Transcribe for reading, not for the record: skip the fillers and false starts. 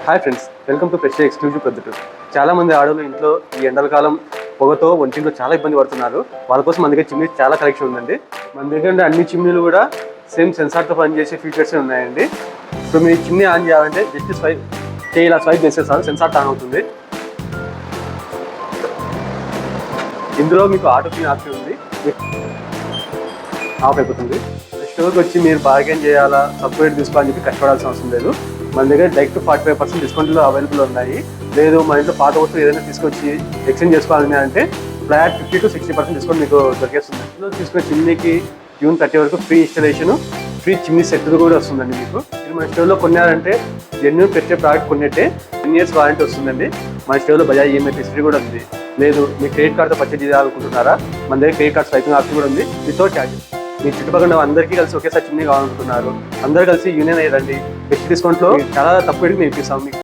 Hi friends, welcome to fresh exclusive Proddatur. చాలా మంది ఆడవాళ్ళు ఇంట్లో ఈ ఎండల కాలం పొగతో ఒంటిలో చాలా ఇబ్బంది పడుతున్నారు. వాళ్ళ కోసం మన దగ్గర చిమ్నీ చాలా కలెక్షన్ ఉందండి. మన దగ్గర అన్ని చిమ్నీలు కూడా సేమ్ సెన్సార్తో పనిచేసే ఫీచర్స్ ఉన్నాయండి. ఇప్పుడు మీరు చిమ్నీ ఆన్ చేయాలంటే జస్ట్ ఇలా స్వైప్ చేస్తే చాలు సెన్సార్ ఆన్ అవుతుంది. ఇందులో మీకు ఆటో క్లీన్ ఆప్షన్ ఉంది, ఆఫ్ అయిపోతుంది. స్టోర్కి వచ్చి మీరు బార్గెన్ చేయాలా, సపరేట్ తీసుకోవాలని చెప్పి కష్టపడాల్సిన అవసరం లేదు. మన దగ్గర డైరెక్ట్ 45% డిస్కౌంట్లో అవైలబుల్ ఉన్నాయి. లేదు మన ఇంట్లో పాత వస్తువులు ఏదైనా తీసుకొచ్చి ఎక్స్చేంజ్ చేసుకోవాలని అంటే ఫ్లాట్ 50 to 60% డిస్కౌంట్ మీకు దొరికేస్తుంది. ఇందులో తీసుకునే చిమ్నీకి June 30 వరకు free installation, free chimney set కూడా వస్తుందండి. మీకు మీరు మన స్టోర్లో కొన్నారంటే జెన్యూన్ పెట్టే ప్రోడక్ట్ కొన్నట్టే 10 years వారంటీ వస్తుందండి. మన స్టోర్లో బజాజ్ ఈఎంఐ ఫెసిలిటీ కూడా ఉంది. లేదు మీ క్రెడిట్ కార్డ్తో పర్చేజ్ చేయాలనుకుంటున్నారా, మన దగ్గర క్రెడిట్ కార్డ్ స్వైపింగ్ ఆప్షన్ కూడా ఉంది వితౌట్ ఛార్జెస్. మీ చుట్టుపక్కల అందరికీ కలిసి ఒకేసారి చిమ్నీ కావాలనుకుంటున్నారు, అందరూ కలిసి యూనియన్ అయ్యారండి. బెస్ట్ డిస్కౌంట్లో చాలా తక్కువ మేము ఇప్పిస్తాం మీకు.